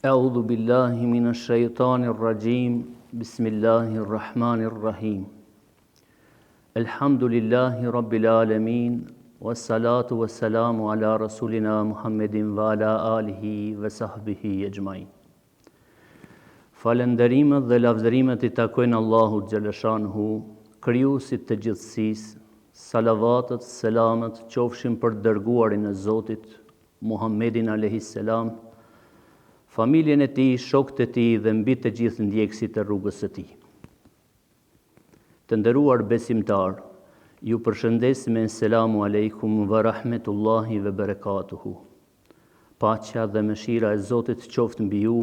أعوذ بالله من الشيطان الرجيم بسم الله الرحمن الرحيم الحمد لله رب العالمين والصلاة والسلام على رسولنا محمد وعلى آله وصحبه أجمعين. Falënderimet dhe lavdërimet I takojnë Allahut xhaleshanhu, krijuesit të gjithësisë. Salavatet, selamet qofshin për dërguarin e Zotit, Muhammedin alayhis salam, familjen e tij, shokët e tij dhe mbi të gjithë ndjekësit e rrugës së tij. Të nderuar besimtar, ju përshëndes me selamu aleikum wa rahmetullahi wa barakatuhu. Paqja dhe mëshira e Zotit qoftë mbi ju.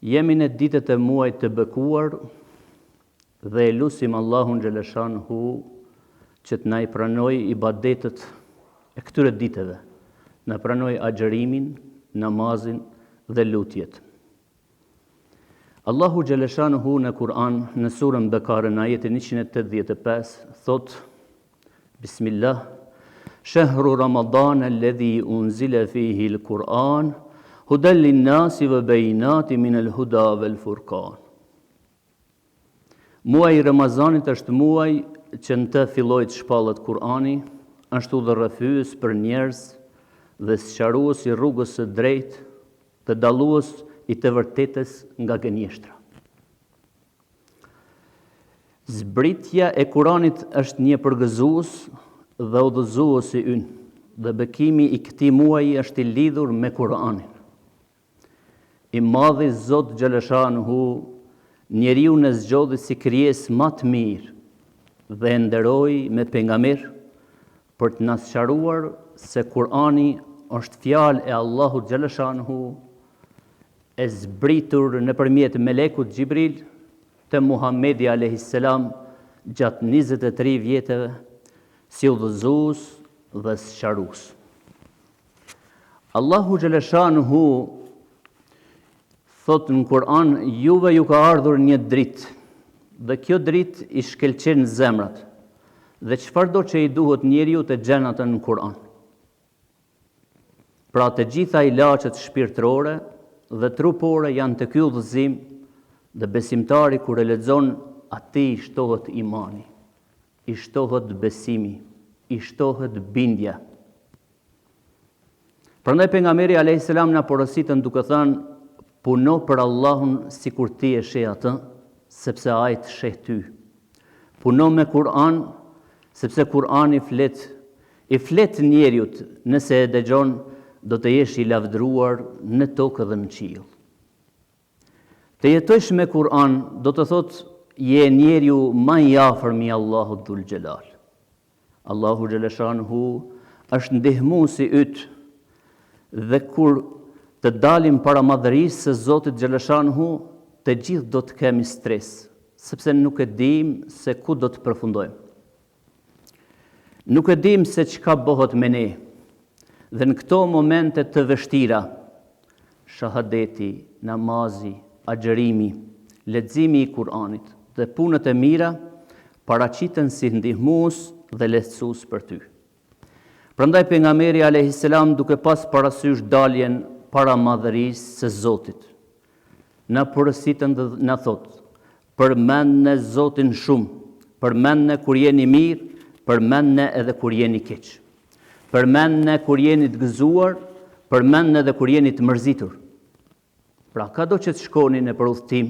Jemi në ditët e muajit të bekuar dhe e lutim Allahun xhaleshanhu që të na I pranoj ibadetet e këtyre ditëve, na pranoj agjërimin, namazin dhe lutjet. Allahu xhaleshanhu në Kur'an, në surën Bekare, në ajetin 185, thot: Bismillah, Shahru Ramadan alladhi unzila fihi al-Qur'an hudan lin-nasi wa bayinatin min al-huda wal-furqan. Muaji I Ramazanit është muaj që në të filloi të shpallet Kur'ani, ashtu dhe rrëfyes për njerëz dhe sqarues I rrugës së drejtë, të dallues I të vërtetës nga gënjeshtra. Zbritja e Kur'anit është një përgëzues dhe udhëzues I ynë, dhe bekimi I këtij muaji është I lidhur me Kur'anin. I madhi Zot xhaleshanhu njeriu në zgjodhi si krijesë më të mirë dhe e nderoi me pejgamber për të na sqaruar se Kur'ani është fjalë e Allahut xhaleshanhu e zbritur nëpërmjet melekut Xhibril te Muhamedi alayhis salam gjatë 23 vjetëve si udhëzues dhe sqarues. Allahu xhaleshanhu thot në Kur'an, juve ju ka ardhur një dritë, dhe kjo dritë I shkelqen zemrat, dhe çfarëdo që I duhet njeriu të gjen atë në Kur'an. Pra të gjitha ilaçet shpirtërore dhe trupore janë të ky udhëzim, dhe besimtari kur e lexon, atij I shtohet imani, I shtohet besimi, I shtohet bindja. Prandaj pejgamberi alayhis salam na porositën duke thënë: puno për Allahun sikur ti e sheh atë, sepse ai të sheh ty. Puno me Kur'an, sepse Kur'ani I flet njeriu, nëse e dëgjon, do të jesh I lavdëruar në tokë dhe në qiell. Të jetojsh me Kur'an, do të thotë je njeriu më I afër me Allahut dhul xhelal. Allahu xhaleshanhu është ndihmuesi yt, dhe kur të dalim para madhërisë së Zotit xhaleshanhu, të gjithë do të kemi stres, sepse nuk e dim se ku do të përfundojmë. Nuk e dim se çka bëhet me ne. Dhe në këto momente të vështira, shahadeti, namazi, agjërimi, leximi I Kur'anit dhe punët e mira paraqiten si ndihmues dhe lehtësues për ty. Prandaj pejgamberi alayhis salam, duke pas parasysh daljen para madhërisë së Zotit, na porositën dhe na thot: përmendni Zotin shumë, përmendni kur jeni mirë, përmendni edhe kur jeni keq. Përmendni kur jeni të gëzuar, përmendni edhe kur jeni të mërzitur. Pra kado që të shkoni në udhtim,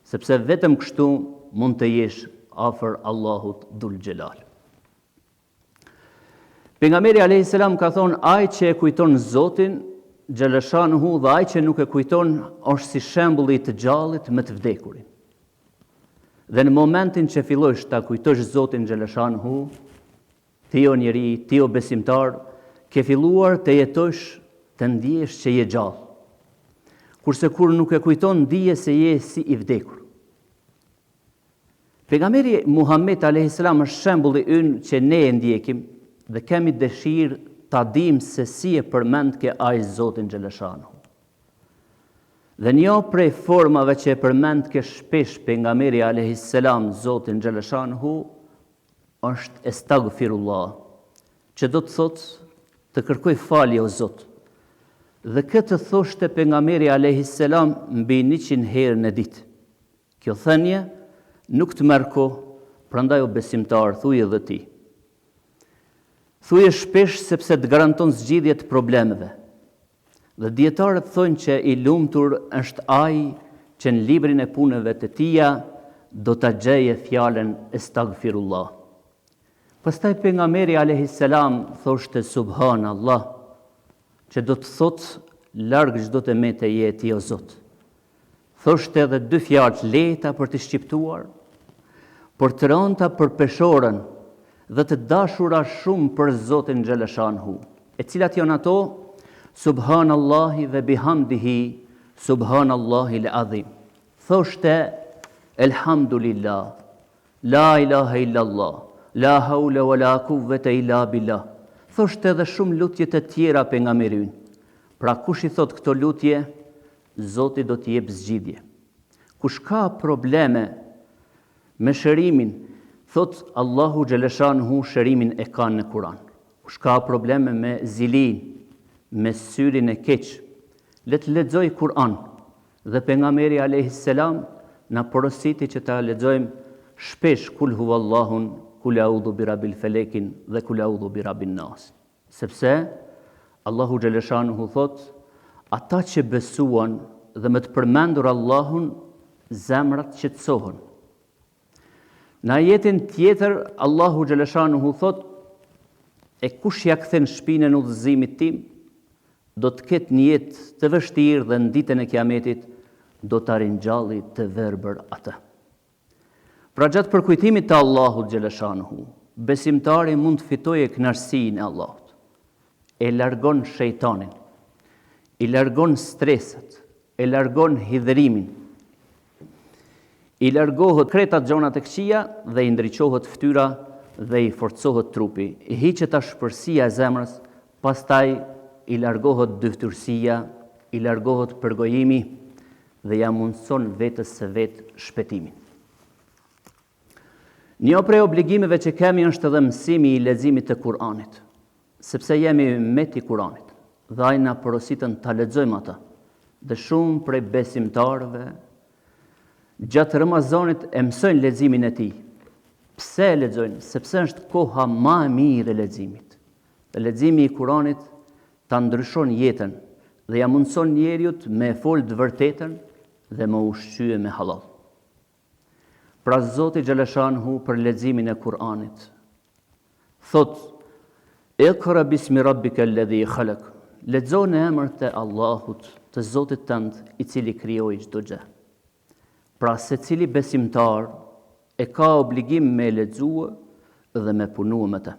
sepse vetëm kështu mund të jesh afër Allahut dhul xhelal. Pejgamberi alayhis salam ka thonë: ai që e kujton Zotin xhaleshanhu dhe ai që nuk e kujton është si shembulli I të gjallit me të vdekurin. Dhe në momentin që fillosh ta kujtosh Zotin xhaleshanhu, ti o njeri, ti o besimtar, ke filluar të jetosh, të ndihesh që je gjallë. Kurse kur nuk e kujton, ndije se je si I vdekur. Pejgamberi Muhammed alayhis salam është shembulli ynë që ne e ndjekim dhe kemi dëshirë ta dim se si e përmend ke ai Zotin xhaleshanhu. Dhe një prej formave që e përmend ke shpesh pejgamberi alayhis salam Zotin xhaleshanhu është estagfirullah, që do të thotë të kërkoj falje o Zot. Dhe këtë thoshte pejgamberi alayhis salam mbi 100 herë në ditë. Kjo thënie nuk të merr kohë, prandaj o besimtar, thuje edhe ti. Thuje shpesh sepse të garanton zgjidhje të problemeve. Dhe dietarët thonë që i lumtur është ai që në librin e punëve të tija do ta gjeje fjalën estagfirullah. Pastaj pejgamberi alayhis salam thoshte subhanallah, që do të thotë larg çdo temete jeti o Zot. Thoshte edhe 2 fjalë të lehta për të shqiptuar, por të rënda për peshorën dhe të dashura shumë për Zotin xhaleshanhu, e cilat janë ato subhanallahi ve bihamdihi subhanallahi al-azim. Thoshte elhamdulillah, la ilaha illallah, la hawla wala quwwata illa billah. Thoshte edhe shumë lutje të tjera pejgamberin. Pra kush i thot këto lutje, Zoti do t'i jep zgjidhje. Kush ka probleme me shërimin, thot Allahu xhaleshanhu shërimin e ka në Kur'an. Kush ka probleme me zilin, me syrin e keq, le të lexoj Kur'an. Dhe pejgamberi alayhis salam na porositi që ta lexojmë shpesh kul huwallahun, kul a'udhu birabbil felekin dhe kul a'udhu birabbin nas. Sepse Allahu xhaleshanhu thot, ata që besuan dhe me të përmendur Allahun, zemrat qetësohen. Në ajetin tjetër, Allahu xhaleshanhu thot, e kush ja kthen shpinën udhëzimit tim, do të ketë një jetë të vështirë dhe në ditën e kiametit do të ringjalli të verbër atë. Pra gjatë përkujtimit të Allahut xhaleshanhu, besimtari mund të fitojë kënaqësinë e Allahut. E largon shejtanin, i largon streset, e largon hidhërimin, i largohet kretat gjonat e këqija dhe i ndriçohet fytyra dhe i forcohet trupi. I hiqet ashpërsia e zemrës, pastaj i largohet dyftyrësia, i largohet përgojimi dhe ja mundson vetës së vet shpëtimin. Një prej obligimeve që kemi është edhe mësimi i leximit të Kur'anit, sepse jemi ummet i Kur'anit dhe ai na porositën ta lexojmë ata. Dhe shumë prej besimtarëve gjatë Ramazanit e mësojnë leximin e tij. Pse e lexojnë? Sepse është koha më e mirë e leximit. Dhe leximi i Kur'anit ta ndryshon jetën dhe ja mundson njeriut me fol të vërtetën dhe me ushqye me halal. Pra Zoti xhaleshanhu për leximin e Kur'anit thot: Iqra bismi rabbika alladhi khalaq. Lexo në emër të Allahut, të Zotit tënd, i cili krijoi çdo gjë. Pra secili besimtar e ka obligim me lexue dhe me punu me të.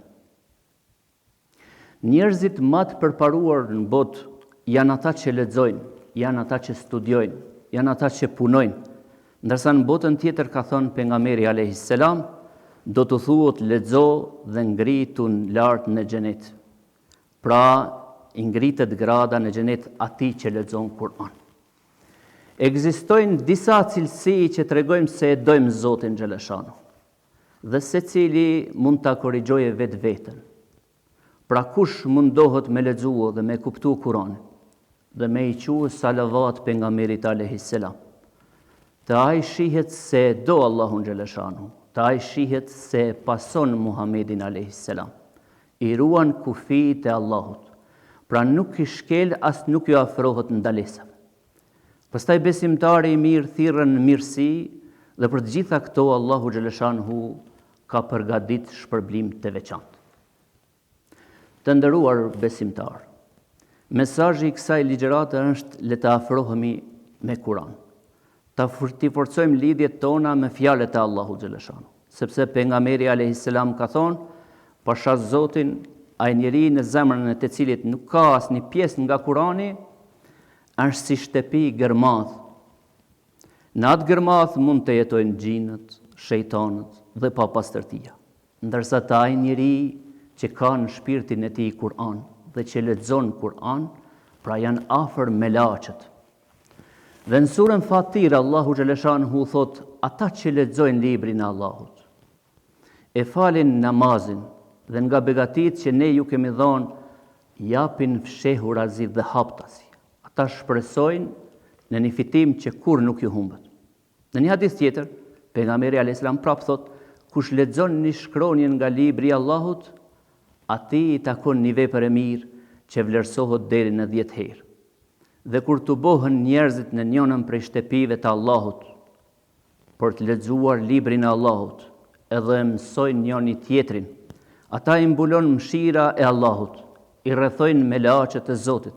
Njerëzit më të përparuar në botë janë ata që lexojnë, janë ata që studiojnë, janë ata që punojnë. Ndërsa në botën tjetër ka thënë pejgamberi alayhis salam, do të thuhet lexo dhe ngritun lart në xhenet. Pra i ngritet grada në xhenet atij që lexon Kur'an. Ekzistojnë disa cilësi që tregojmë se e dojmë Zotin xhaleshanhu. Dhe secili mund ta korrigjojë vetveten. Pra kush mundohet me lexuar dhe me kuptuar Kur'anin dhe me i thuaj salavat pejgamberit alayhis salam, të ai shihet se do Allahun xhaleshanhu, të ai shihet se pason Muhamedin alayhis salam, i ruan kufijtë e Allahut, pra nuk i shkel as nuk ju afrohet ndalesave. Pastaj besimtari i mirë thirrën në mirësi dhe për të gjitha këto Allahu xhaleshanhu ka përgatitur shpërblim të veçantë. Të nderuar besimtar, mesazhi i kësaj ligjërate është le të afrohemi me Kur'an. Ta forcojmë lidhjet tona me fjalët e Allahut xhaleshanhu, sepse pejgamberi alayhis salam ka thonë, pasha Zotin, ai njeri në zemrën e të cilit nuk ka asnjë pjesë nga Kurani, është si shtëpi gërmadh. Në atë gërmadh mund të jetojnë xhinët, shejtanët dhe papastërtia. Ndërsa ai njeri që ka në shpirtin e tij Kur'an dhe që lexon Kur'an, pra janë afër melaçet. Dhe në surën Fatir, Allahu xhaleshanhu thot, ata që lexojnë librin e Allahut, e falin namazin dhe nga begatit që ne ju kemi dhënë, japin fshehurazi dhe haptasi. ata shpresojnë në një fitim që kur nuk ju humbet. Në një hadith tjetër, pejgamberi alayhis salam prap thot, kush lexon një shkronjë nga libri i Allahut, atij i takon një vepër e mirë që vlerësohet deri në 10 herë. Dhe kur të bohen njerëzit në njënën prej shtëpive të Allahut, për të lexuar librin e Allahut, edhe e mësojnë njëri tjetrin, ata i mbulon mëshira e Allahut, i rrethojnë me laqet e Zotit,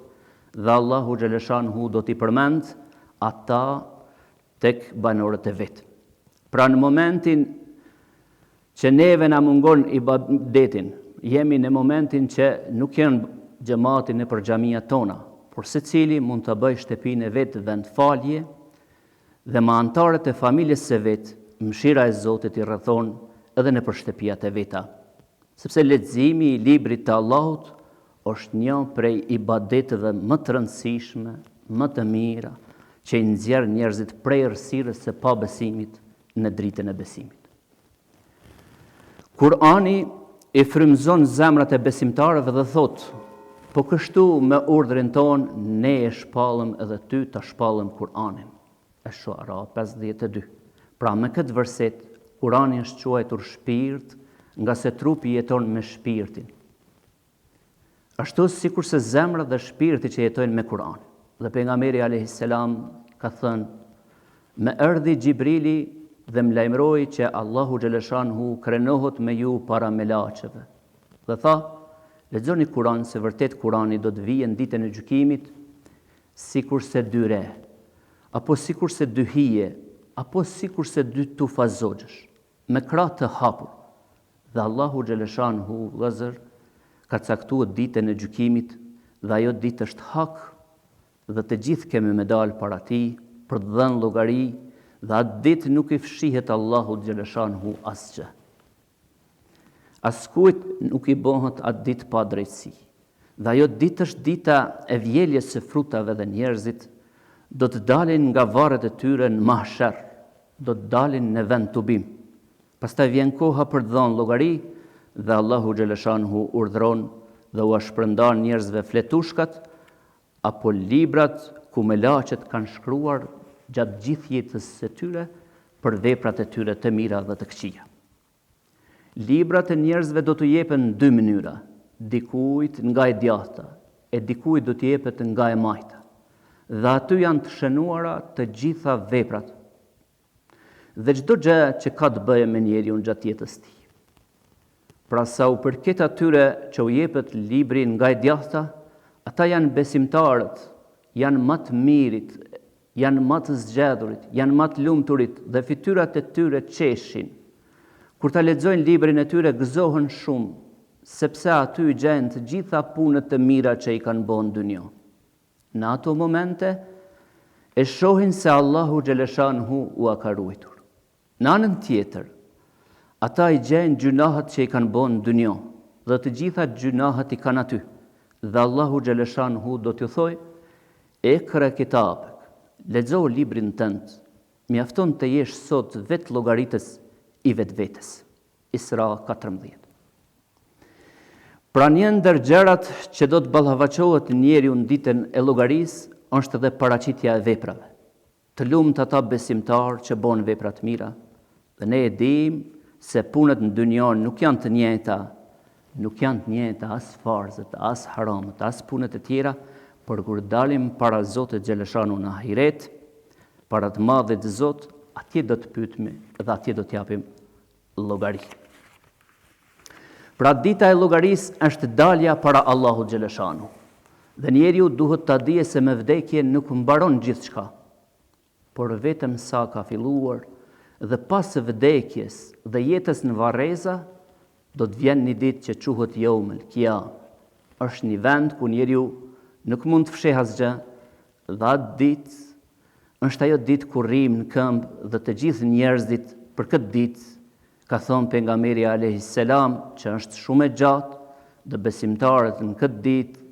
dhe Allahu xhaleshanhu do t'i përmend ata tek banorët e vet. Pra në momentin që neve na mungon ibadetin, jemi në momentin që nuk janë xhamati në xhamiat tona, por secili mund të bëjë shtëpinë e vet vend falje dhe me antarët e familjes së vet, mëshira e Zotit i rrethon edhe në shtëpiat e veta. Sepse leximi i librit të Allahut është një prej ibadeteve më të rëndësishme, më të mira, që i nxjerr njerëzit prej errësirës së pabesimit në dritën e besimit. Kurani i frymëzon zemrat e besimtarëve dhe thot, po kështu me urdhrin ton ne e shpallëm edhe ty ta shpallëm Kur'anin. Shuara 52. Pra me këtë verset, Kurani është quajtur shpirt, nga se trupi jeton me shpirtin. Ashtu sikur se zemra dhe shpirti që jetojnë me Kur'an. Dhe pejgamberi alayhis salam ka thënë, me erdhi Gjibrili dhe më lajmëroi që Allahu xhaleshanhu krenohet me ju para melaçeve. Dhe tha, lexoni Kur'an se vërtet Kur'ani do të vijë në ditën e gjykimit sikur se 2 re, apo sikur se 2 hije, apo sikur se 2 tufa zogjësh, me krah të hapur. Dhe Allahu xhaleshanhu vëllazër ka caktuar ditën e gjykimit dhe ajo ditë është hak dhe të gjithë kemi me dalë para tij për të dhënë llogari dhe atë ditë nuk i fshihet Allahu xhaleshanhu asgjë. Askujt nuk i bëhet atë ditë pa drejtësi. Dhe ajo ditë është dita e vjeljes së frutave dhe njerëzit do të dalin nga varret e tyre në mahsher, do të dalin në vend tubim. Pastaj vjen koha për të dhënë llogari dhe Allahu xhaleshanhu urdhëron dhe u shpërndan njerëzve fletushkat apo librat ku me laqet kanë shkruar gjatë gjithë jetës së tyre për veprat e tyre të mira dhe të këqija. Librat e njerëzve do të jepen në 2 mënyra, dikujt nga e djatha e dikujt do të jepet nga e majta. Dhe aty janë të shënuara të gjitha veprat dhe çdo gjë që ka të bëjë me njeriu gjatë jetës së tij. Pra sa u përket atyre që u jepet libri nga e djatha, ata janë besimtarët, janë më të mirit, janë më të zgjedhurit, janë më të lumturit dhe fytyrat e tyre qeshin. Kur ta lexojnë librin e tyre gëzohen shumë, sepse aty gjen të gjitha punët të mira që i kanë bën në dynjë. Në ato momente e shohin se Allahu xhaleshanhu u ka ruajtur. Në anën tjetër, ata i gjenë gjunahet që i kanë bën në dynjë dhe të gjitha gjunahet i kanë aty. Dhe Allahu xhaleshanhu do t'ju thojë, "Ikra kitabek, lexo librin tënd, mjafton të jesh sot vetë llogaritës i vetvetes." Isra 14. Pra një ndër gjërat që do të ballafaqohet njeriu në ditën e llogarisë është edhe paraqitja e veprave. Të lumt ata besimtar që bën vepra të mira. Dhe ne e dim se punët në dynjë nuk janë të njëjta, as farzët, as haramët, as punët e tjera, por kur dalim para Zotit xhaleshanu në ahiret, para të madhit Zot, atje do të pyetemi dhe atje do të japim llogari. Pra dita e llogarisë është dalja para Allahut xhaleshanu. Dhe njeriu duhet ta dijë se me vdekje nuk mbaron gjithçka, por vetëm sa ka filluar dhe pas vdekjes dhe jetës në varreza, do të vjen një ditë që quhet Yaumul Qiyam. Është një vend ku njeriu nuk mund të fshehë asgjë, dhe atë ditë është ajo ditë kur rrim në këmbë dhe të gjithë njerëzit për këtë ditë, ka thonë pejgamberi alayhis salam, që është shumë e gjatë, dhe besimtarët në këtë ditë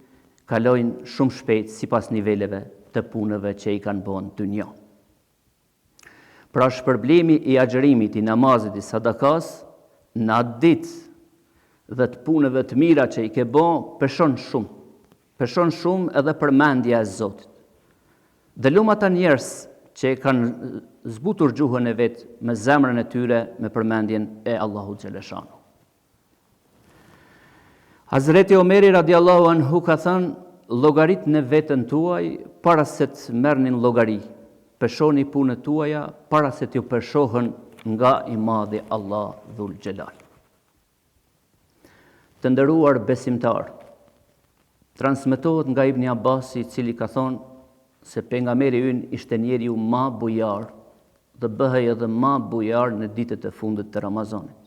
kalojnë shumë shpejt sipas niveleve të punëve që i kanë bën në dynjë. Pra shpërblimi i agjërimit, i namazit, i sadakas, në atë ditë dhe të punëve të mira që i ke bën, peshon shumë edhe përmendja e Zotit. Dhe luma ata njerëz që kanë zbutur gjuhën e vet me zemrën e tyre me përmendjen e Allahut xhaleshanu. Hazreti Omeri radiallahu anhu ka thënë, llogarit në veten tuaj para se të merrnin llogari. Peshoni punët tuaja para se t'ju peshohen nga i madhi Allah dhul xhelal. Të nderuar besimtar, transmetohet nga Ibn Abbasi, i cili ka thonë se pejgamberi ynë ishte njeriu ma bujar dhe bëhej edhe ma bujar në ditët e fundit të Ramazanit.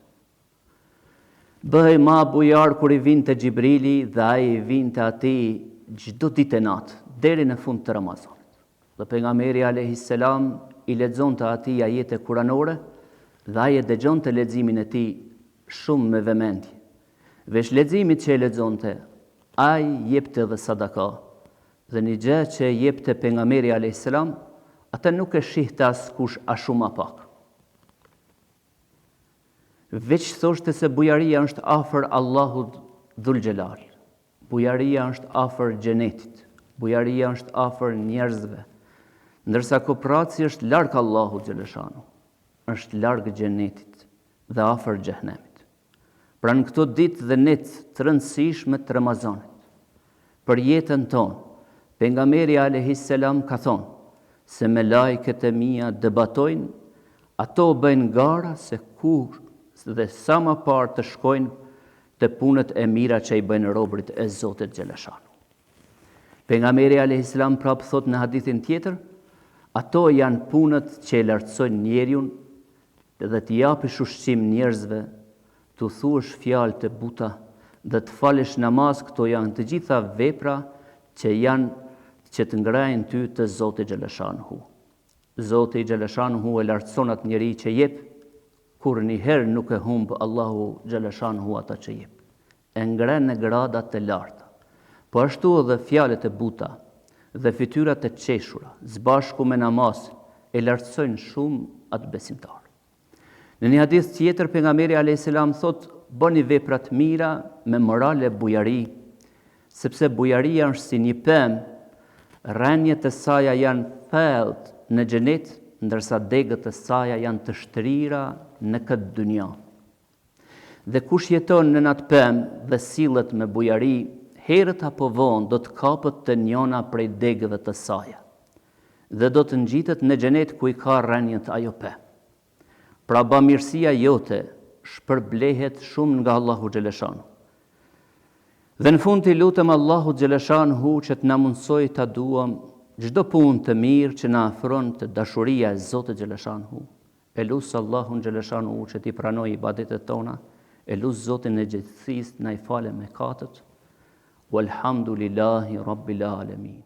Bëhej ma bujar kur i vinte Xhibrili dhe ai i vinte atij çdo ditë natë deri në fund të Ramazanit. Dhe pejgamberi alayhis salam i lexonte atij ajete kuranore dhe ai e dëgjonte leximin e tij shumë me vëmendje. Veç leximit që e lexonte, ai jepte edhe sadaka. Dhe një gjë që jepte pejgamberi alayhis salam, atë nuk e shihte askush a shumë a pak. Veç thoshte se bujaria është afër Allahut dhul xhelal. Bujaria është afër xhenetit. Bujaria është afër njerëzve. Ndërsa kopraci është larg Allahut xhaleshanu, është larg xhenetit dhe afër xhehenemit. Pra në këto ditë dhe net të rëndësishme të Ramazanit, për jetën tonë, pejgamberi alayhis salam ka thonë se me lajket e mia debatojnë, ato bëjnë gara se kur dhe sa më parë të shkojnë të punët e mira që i bëjnë robrit e Zotit xhaleshanu. Pejgamberi alayhis salam prapë thot në hadithin tjetër, ato janë punët që e lartësojnë njeriun dhe të japish ushqim njerëzve, të thuash fjalë të buta dhe të falësh namaz, këto janë të gjitha vepra që të ngrajnë ty të Zoti xhaleshanu. Zoti xhaleshanu e lartëson atë njeri që jep, kur njëherë nuk e humb Allahu xhaleshanu ata që jep. E ngren në grada të larta. Po ashtu edhe fjalët e buta dhe fytyrat e qeshura, zbashku me namaz, e lartësojnë shumë atë besimtar. Në një hadith tjetër, pejgamberi alayhis salam thot, bëni vepra të mira me moral e bujari, sepse bujaria është si një pemë, rrenjët e saj janë thellët në xhenet, ndërsa degët e saj janë të shtrira në këtë dynja. Dhe kush jeton në atë pemë dhe sillet me bujari, herët apo vonë do të kapet të njëna prej degëve të saj, dhe do të ngjitet në xhenet ku i ka rrenjët ajo pemë. Pra bamirësia jote shpërblehet shumë nga Allahu xhaleshanu. Dhe në fund i lutem Allahu xhaleshanu që të na mundsoj ta duam çdo punë të mirë që na afron te dashuria e Zotit xhaleshanu. E lut Allahun xhaleshanu që t'i pranoj ibadetet tona, e lut Zotin e gjithësisë na i falë mëkatet. Walhamdulillahi rabbil alamin.